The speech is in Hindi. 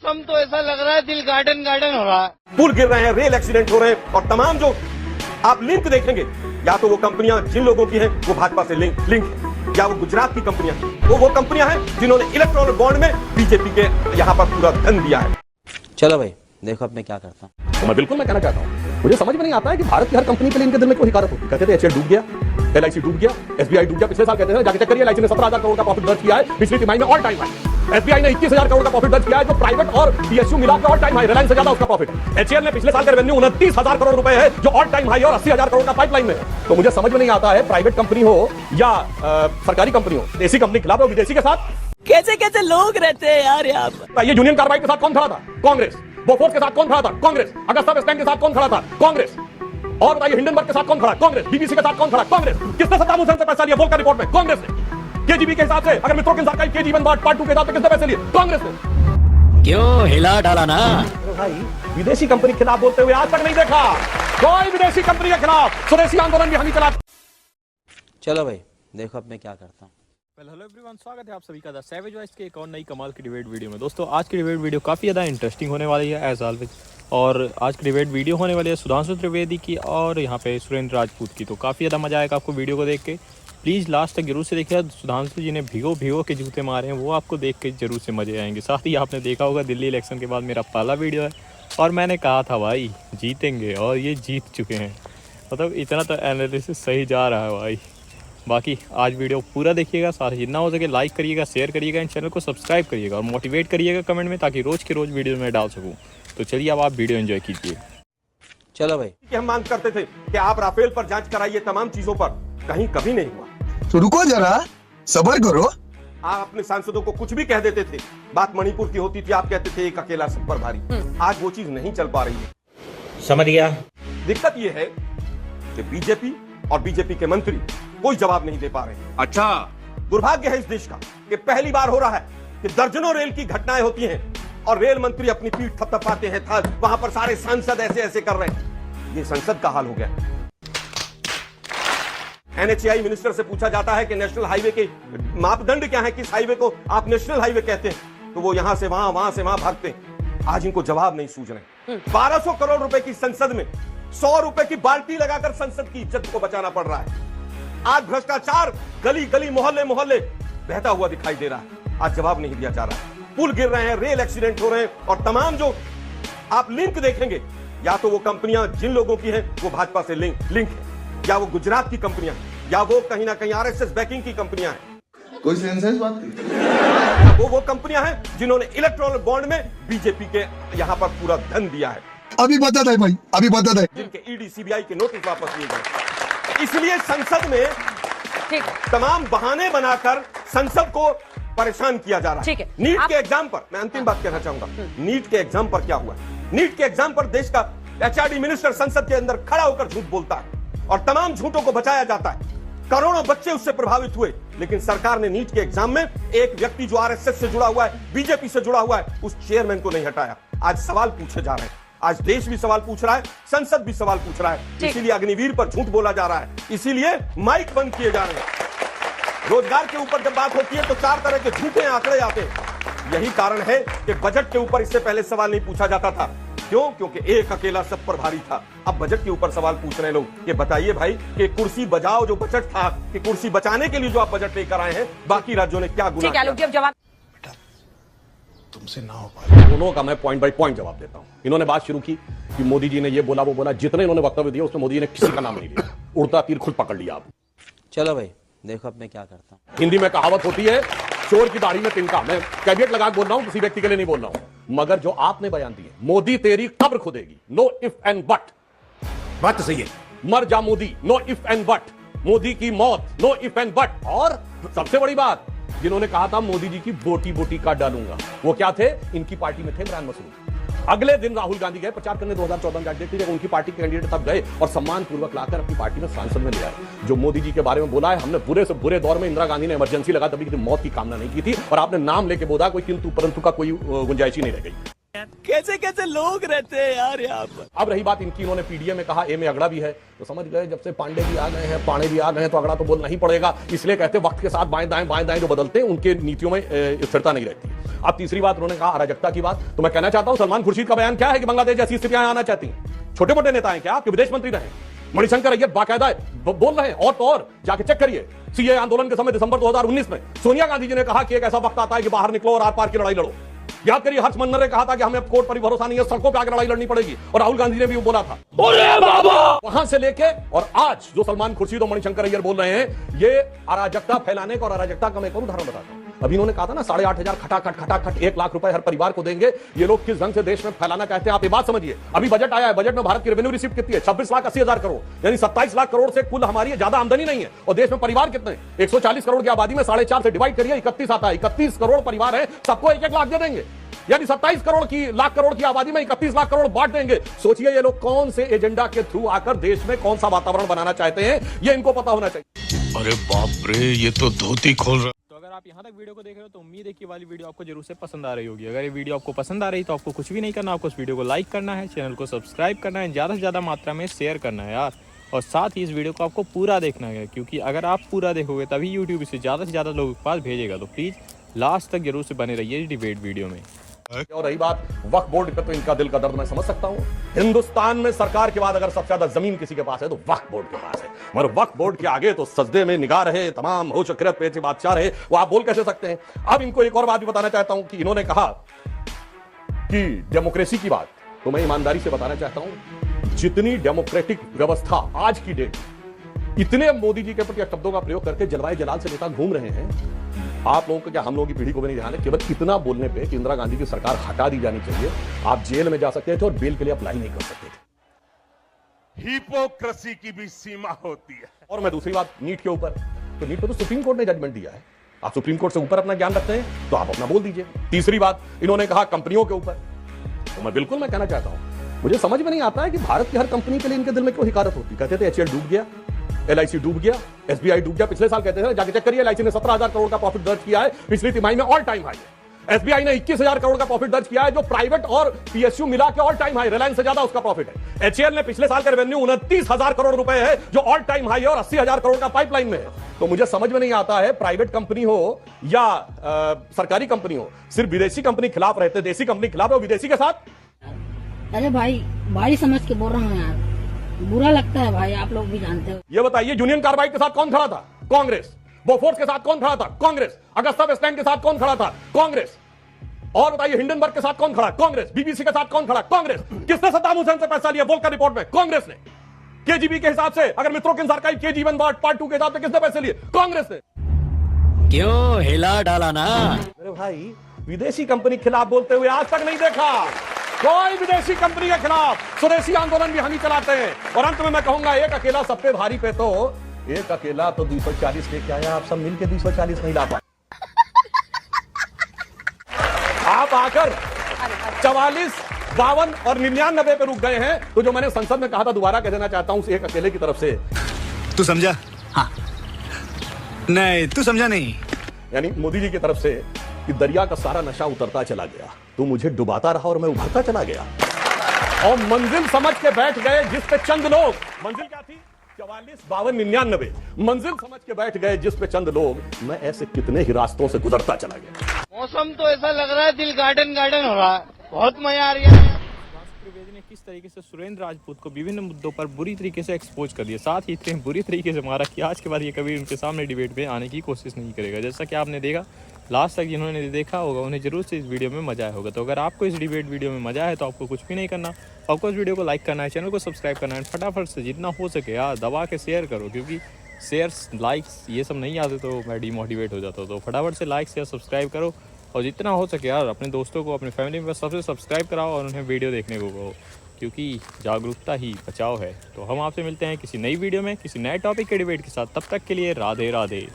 मौसम तो ऐसा लग रहा है दिल गार्डन गार्डन हो रहा है। पुल गिर रहे हैं, रेल एक्सीडेंट हो रहे हैं और तमाम जो आप लिंक देखेंगे, या तो वो कंपनियां जिन लोगों की हैं वो भाजपा से लिंक है, या वो गुजरात की कंपनियां, वो कंपनियां हैं जिन्होंने इलेक्ट्रॉल बॉन्ड में बीजेपी के यहाँ पर पूरा धन दिया है। चलो भाई देखो अब मैं क्या करता हूँ। तो मैं बिल्कुल मैं कहना चाहता हूँ, मुझे समझ में नहीं आता है कि भारत की हर कंपनी के लिए इनके दिल में क्यों हिकारत होती है। कहते थे एचएल डूब गया, एलआईसी डूब गया, एसबीआई डूब गया। पिछले साल कहते थे जाके चेक करिए, एलआईसी ने 17,000 करोड़ का प्रॉफिट दर्ज किया है पिछली तिमाही में, ऑल टाइम हाई। एसबीआई ने 21,000 करोड़ का प्रॉफिट दर्ज किया है, जो प्राइवेट और पीएसयू मिला के ऑल टाइम हाई, रिलायंस से ज्यादा उसका प्रॉफिट। एचएल ने पिछले साल का रेवेन्यू 29,000 करोड़ रुपए है, जो ऑल टाइम हाई और 80,000 करोड़ का पाइपलाइन में है। तो मुझे समझ में नहीं आता है, प्राइवेट कंपनी हो या सरकारी कंपनी हो, देसी कंपनी खिलाफ हो विदेशी के साथ कैसे कैसे लोग रहते हैं यार यहाँ पर। ये यूनियन कार्बाइड के साथ कौन खड़ा था? कांग्रेस। बोफोर्स के साथ कौन खड़ा था? कांग्रेस। अगस्ता वेस्टलैंड के साथ कौन खड़ा था? कांग्रेस। और बताइए हिंडनबर्ग के साथ कौन खड़ा? कांग्रेस। बीबीसी के साथ कौन खड़ा? कांग्रेस। किसने सद्दाम हुसैन से पैसा लिया? वोल्कर रिपोर्ट में कांग्रेस ने। केजीबी के हिसाब से अगर मित्रों के सरकारी केजी-1 पार्ट 2 के हिसाब से किसने पैसे लिए? कांग्रेस ने। क्यों हिला डाला ना भाई, विदेशी कंपनी के खिलाफ बोलते हुए आज तक नहीं देखा कोई विदेशी कंपनी के खिलाफ स्वदेशी आंदोलन भी हम ही चला। चलो भाई देखो अब मैं क्या करता हूँ। हेलो एवरीवन, स्वागत है आप सभी का द सैवेज वॉइस के एक और नई कमाल की डिबेट वीडियो में। दोस्तों आज की डिबेट वीडियो काफ़ी ज़्यादा इंटरेस्टिंग होने वाली है एज ऑलवेज। और आज की डिबेट वीडियो होने वाली है सुधांशु त्रिवेदी की और यहाँ पे सुरेंद्र राजपूत की। तो काफ़ी ज़्यादा मजा आएगा आपको वीडियो को देख के। प्लीज़ लास्ट तक जरूर से देखिए। सुधांशु जी ने भिगो के जूते मारे हैं, वो आपको देख के जरूर से मजे आएंगे। साथ ही आपने देखा होगा दिल्ली इलेक्शन के बाद मेरा पहला वीडियो है और मैंने कहा था भाई जीतेंगे और ये जीत चुके हैं। मतलब इतना तो एनालिसिस सही जा रहा है भाई। बाकी आज वीडियो पूरा देखिएगा, साथ ही जितना हो सके लाइक करिएगा, शेयर करिएगा, इन चैनल को सब्सक्राइब करिएगा और मोटिवेट करिएगा कमेंट में, ताकि रोज़ के रोज़ वीडियो में डाल सकूं। तो चलिए अब आप वीडियो एंजॉय कीजिए। चलो भाई कि हम मांग करते थे कि आप राफेल पर जांच कराइए, तमाम चीजों पर, कहीं कभी नहीं हुआ। तो रुको जरा, सब्र करो। आप अपने सांसदों को कुछ भी कह देते थे, बात मणिपुर की होती थी, आप कहते थे एक अकेला सब पर भारी। आज वो चीज नहीं चल पा रही है। समझ गया। दिक्कत ये है कि बीजेपी और बीजेपी के मंत्री कोई जवाब नहीं दे पा रहे। अच्छा, दुर्भाग्य है इस देश का कि पहली बार हो रहा है कि दर्जनों रेल की घटनाएं होती हैं और रेल मंत्री अपनी पीठ थपथपाते हैं, वहां पर सारे सांसद ऐसे ऐसे कर रहे हैं। ये संसद का हाल हो गया। एनएचएआई मिनिस्टर से पूछा जाता है कि नेशनल हाईवे के मापदंड क्या है, किस हाईवे को आप नेशनल हाईवे कहते हैं, तो वो यहां से वहां से वहां भागते हैं। आज इनको जवाब नहीं सूझ रहे। 1200 करोड़ रुपए की संसद में 100 रुपए की बाल्टी लगाकर संसद की इज्जत को बचाना पड़ रहा है। आज भ्रष्टाचार गली गली मोहल्ले मोहल्ले बहता हुआ दिखाई दे रहा है। आज जवाब नहीं दिया जा रहा है। पुल गिर रहे हैं, रेल एक्सीडेंट हो रहे हैं और तमाम जो आप लिंक देखेंगे, या तो वो कंपनियां जिन लोगों की हैं वो भाजपा से लिंक है, या वो गुजरात की कंपनियां, या वो कहीं ना कहीं आरएसएस बैकिंग की कंपनियां हैं। कोई सेंस है इस बात की? वो कंपनियां हैं जिन्होंने इलेक्ट्रॉल बॉन्ड में बीजेपी के यहां पर पूरा धन दिया है। अभी बता दे भाई, अभी बता दे। जिनके ईडी सीबीआई के नोटिस वापस लिए गए। इसलिए संसद में तमाम बहाने बनाकर संसद को परेशान किया जा रहा है। नीट के एग्जाम पर मैं अंतिम बात कहना चाहूंगा। नीट के एग्जाम पर क्या हुआ? नीट के एग्जाम पर देश का एचआरडी मिनिस्टर संसद के अंदर खड़ा होकर झूठ बोलता है और तमाम झूठों को बचाया जाता है। करोड़ों बच्चे उससे प्रभावित हुए, लेकिन सरकार ने नीट के एग्जाम में एक व्यक्ति जो आरएसएस से जुड़ा हुआ है, बीजेपी से जुड़ा हुआ है, उस चेयरमैन को नहीं हटाया। आज सवाल पूछे जा रहे हैं। आज देश भी सवाल पूछ रहा है, संसद भी सवाल पूछ रहा है। इसीलिए अग्निवीर पर झूठ बोला जा रहा है, इसीलिए माइक बंद किए जा रहे हैं। रोजगार के ऊपर जब बात होती है तो 4 तरह के झूठे आंकड़े आते हैं। यही कारण है कि बजट के ऊपर इससे पहले सवाल नहीं पूछा जाता था। क्यों? क्योंकि एक अकेला सब पर भारी था। अब बजट के ऊपर सवाल पूछ रहे हैं लोग कि बताइए भाई कि कुर्सी बचाओ जो बजट था, कि कुर्सी बचाने के लिए जो आप बजट लेकर आए हैं, बाकी राज्यों ने क्या गुनाह किया? तुमसे ना हो पाए। दोनों का मैं पॉइंट बाय पॉइंट जवाब देता हूं। इन्होंने बात शुरू की कि मोदी जी ने ये बोला वो बोला, जितने इन्होंने वक्तव्य दिया उसमें मोदी जी ने किसी का नाम नहीं लिया। उड़ता तीर खुद पकड़ लिया आप। चलो भाई देखो अब मैं क्या करता हूँ। हिंदी में कहावत होती है, चोर की दाढ़ी में तिनका। मैं कैविएट लगा बोल रहा हूं, किसी व्यक्ति के लिए नहीं बोल रहा हूं। मगर जो आपने बयान दिए, मोदी तेरी कब्र खुदेगी, नो इफ एंड बट। बात तो सही है। मर जा Modi, know if and but. Modi की मौत, नो इफ एंड बट। और सबसे बड़ी बात, जिन्होंने कहा था मोदी जी की बोटी बोटी काट डालूंगा, वो क्या थे? इनकी पार्टी में थे इमरान मसूद। अगले दिन राहुल गांधी गए प्रचार करने 2014 में। देखते जब उनकी पार्टी के कैंडिडेट तब गए और सम्मान पूर्वक लाकर अपनी पार्टी में सांसद में ले आए। जो मोदी जी के बारे में बोला है, हमने बुरे से बुरे दौर में इंदिरा गांधी ने इमरजेंसी लगा तभी मौत की कामना नहीं की थी, और आपने नाम लेके बोला, कोई किंतु परंतु का कोई गुंजाइश ही नहीं रह गई। यार, कैसे कैसे लोग रहते हैं यार यहाँ पर। अब रही बात इनकी, इन्होंने पीडीए में कहा ए में अगड़ा भी है, तो समझ गए जब से पांडे भी आ गए हैं, पाणे भी आ गए हैं, तो अगड़ा तो बोलना ही पड़ेगा। इसलिए कहते वक्त के साथ बाएं दाएं जो बदलते हैं उनके नीतियों में स्थिरता नहीं रहती। अब तीसरी बात उन्होंने कहा अराजकता की बात, तो मैं कहना चाहता हूं सलमान खुर्शीद का बयान क्या है कि बांग्लादेश जैसी स्थितियां आना चाहती हैं। छोटे मोटे नेता हैं क्या, आपके विदेश मंत्री रहे? मणिशंकर अय्यर बाकायदा बोल रहे हैं, और तो और जाके चेक करिए, सीए आंदोलन के समय दिसंबर 2019 में सोनिया गांधी जी ने कहा कि एक ऐसा वक्त आता है कि बाहर निकलो और आर पार की लड़ाई लड़ो। याद करिए हर्ष मंदर ने कहा था कि हमें अब कोर्ट पर भरोसा नहीं है, सड़कों पर आकर लड़ाई लड़नी पड़ेगी, और राहुल गांधी ने भी बोला था। वहां से लेके और आज जो सलमान खुर्शीद और मणिशंकर अय्यर बोल रहे हैं, ये अराजकता फैलाने का और अराजकता का मैं एक और उदाहरण बताता हूं। अभी इन्होंने कहा था ना 8,500 खटाखट 1 लाख रुपए हर परिवार को देंगे। ये लोग किस ढंग से देश में फैलाना चाहते हैं आप ये बात समझिए। अभी बजट आया है, बजट में भारत की रेवेन्यू रिसीव कितनी है? 26,80,000 करोड़, यानी 27 लाख करोड़ से कुल हमारी ज्यादा आमदनी नहीं है। और देश में परिवार कितने? 140 करोड़ की आबादी में 4.5 से डिवाइड करिए, 31 आता है। 31 करोड़ परिवार है, सबको 1-1 लाख दे देंगे, यानी 27 लाख करोड़ की आबादी में 31 लाख करोड़ बांट देंगे। सोचिए ये लोग कौन से एजेंडा के थ्रू आकर देश में कौन सा वातावरण बनाना चाहते हैं, ये इनको पता होना चाहिए। अरे बाप रे, ये तो धोती खोल रहा। तो अगर आप यहाँ तक वीडियो को देख रहे हो तो उम्मीद है कि वाली वीडियो आपको जरूर से पसंद आ रही होगी। अगर ये वीडियो आपको पसंद आ रही तो आपको कुछ भी नहीं करना, आपको इस वीडियो को लाइक करना है, चैनल को सब्सक्राइब करना है, ज़्यादा से ज़्यादा मात्रा में शेयर करना है यार। और साथ ही इस वीडियो को आपको पूरा देखना है, क्योंकि अगर आप पूरा देखोगे तभी यूट्यूब इसे ज़्यादा से ज़्यादा लोगों के पास भेजेगा। तो प्लीज़ लास्ट तक जरूर से बने रहिए डिबेट वीडियो में। और रही बात वक्फ बोर्ड पे, तो इनका दिल का दर्द मैं समझ सकता हूं। हिंदुस्तान में सरकार के बाद अगर सबसे ज्यादा जमीन किसी के पास है तो वक्फ बोर्ड के पास है, मगर वक्फ बोर्ड के आगे तो सजदे में निगाह रहे, तमाम होश खिरत पे बादशाह रहे, वो आप बोल कैसे सकते हैं। अब इनको एक और बात भी बताना चाहता हूं कि इन्होंने कहा कि डेमोक्रेसी की बात, तो मैं ईमानदारी से बताना चाहता हूं जितनी डेमोक्रेटिक व्यवस्था आज की डेट, इतने मोदी जी के प्रति शब्दों का प्रयोग करके जलवाए जलाल से नेता घूम रहे हैं। आप लोगों को क्या, हम लोगों की पीढ़ी को भी नहीं ध्यान है, केवल इतना बोलने पे कि इंदिरा गांधी की सरकार हटा दी जानी चाहिए, आप जेल में जा सकते थे और बेल के लिए अप्लाई नहीं कर सकते थे। हिपोक्रेसी की भी सीमा होती है। और मैं दूसरी बात नीट के ऊपर, तो नीट पे तो सुप्रीम कोर्ट ने जजमेंट दिया है, आप सुप्रीम कोर्ट से ऊपर अपना ज्ञान रखते हैं तो आप अपना बोल दीजिए। तीसरी बात इन्होंने कहा कंपनियों के ऊपर, तो मैं बिल्कुल मैं कहना चाहता हूं, मुझे समझ में नहीं आता है कि भारत की हर कंपनी के लिए इनके दिल में क्यों हिकारत होती। कहते थे HCL डूब गया, LIC डूब गया, SBI डूब गया, पिछले साल कहते थे, जाके चेक करिए LIC ने 17,000 करोड़ का प्रॉफिट दर्ज किया है पिछली तिमाही में, ऑल टाइम हाई है। SBI ने 21,000 करोड़ का प्रॉफिट दर्ज किया है, जो प्राइवेट और PSU मिला के ऑल टाइम हाई, रिलायंस से ज्यादा उसका प्रॉफिट है। HCL ने पिछले साल का रेवेन्यू 29,000 करोड़ रुपए है, जो ऑल टाइम हाई है, और 80,000 करोड़ का पाइपलाइन में है। तो मुझे समझ में नहीं आता है, प्राइवेट कंपनी हो या सरकारी कंपनी हो, सिर्फ विदेशी कंपनी खिलाफ रहते, देसी कंपनी खिलाफ है, विदेशी के साथ। अरे भाई समझ के बोल रहा हूँ यार, बुरा लगता है भाई, आप लोग भी जानते हो। ये बताइए यूनियन कार्बाइड के साथ कौन खड़ा था? कांग्रेस। बोफोर्स के साथ कौन खड़ा था? कांग्रेस। अगस्ता वेस्टलैंड के साथ कौन खड़ा था? कांग्रेस। और बताइए हिंडनबर्ग के साथ कौन खड़ा? कांग्रेस। BBC के साथ कौन खड़ा? कांग्रेस। किसने सद्दाम हुसैन से पैसा लिया वोल्कर रिपोर्ट में? कांग्रेस ने। KGB के हिसाब से, अगर मित्रों के आर्काइव KG1 पार्ट 2 के हिसाब से किसने पैसे लिए? कांग्रेस ने। क्यों हिला डाला ना। मेरे भाई विदेशी कंपनी के खिलाफ बोलते हुए आज तक नहीं देखा कोई विदेशी कंपनी के खिलाफ। स्वदेशी आंदोलन भी हम ही चलाते हैं। और अंत में मैं कहूंगा, एक अकेला सब पे भारी पे, तो एक अकेला तो 240 लेके आया, आप सब मिलके 240 नहीं ला पाए। आप आकर 44, 52 और 99 पे रुक गए हैं। तो जो मैंने संसद में कहा था, दोबारा कह देना चाहता हूं एक अकेले की तरफ से। तू समझा? हाँ। नहीं, तू समझा नहीं। यानी मोदी जी की तरफ से कि दरिया का सारा नशा उतरता चला गया, तो मुझे डुबाता रहा और मैं उभरता चला गया। और मंजिल समझ के बैठ गए जिस पे चंद लोग, मंजिल क्या थी? 44, 52, 99। मंजिल समझ के बैठ गए जिस पे चंद लोग। मैं ऐसे कितने ही रास्तों से गुजरता चला गया। मौसम तो ऐसा लग रहा है दिल गार्डन गार्डन हो रहा है, बहुत मजा आ रही है। त्रिवेदी ने किस तरीके से सुरेंद्र राजपूत को विभिन्न मुद्दों पर बुरी तरीके से एक्सपोज कर दिया, साथ ही इतने बुरी तरीके से मारा कि आज के बाद ये कभी उनके सामने डिबेट में आने की कोशिश नहीं करेगा। जैसा कि आपने देखा, लास्ट तक जिन्होंने देखा होगा उन्हें जरूर से इस वीडियो में मजा आया होगा। तो अगर आपको इस डिबेट वीडियो में मजा है तो आपको कुछ भी नहीं करना, आपको इस वीडियो को लाइक करना है, चैनल को सब्सक्राइब करना है, फटाफट से जितना हो सके यार दबा के शेयर करो, क्योंकि शेयर्स लाइक्स ये सब नहीं आते तो मैं डिमोटिवेट हो जाता हूँ। तो फटाफट से लाइक शेयर सब्सक्राइब करो, और जितना हो सके यार अपने दोस्तों को, अपने फैमिली में सबसे सब्सक्राइब कराओ और उन्हें वीडियो देखने को कहो, क्योंकि जागरूकता ही बचाव है। तो हम आपसे मिलते हैं किसी नई वीडियो में किसी नए टॉपिक के डिबेट के साथ। तब तक के लिए राधे राधे।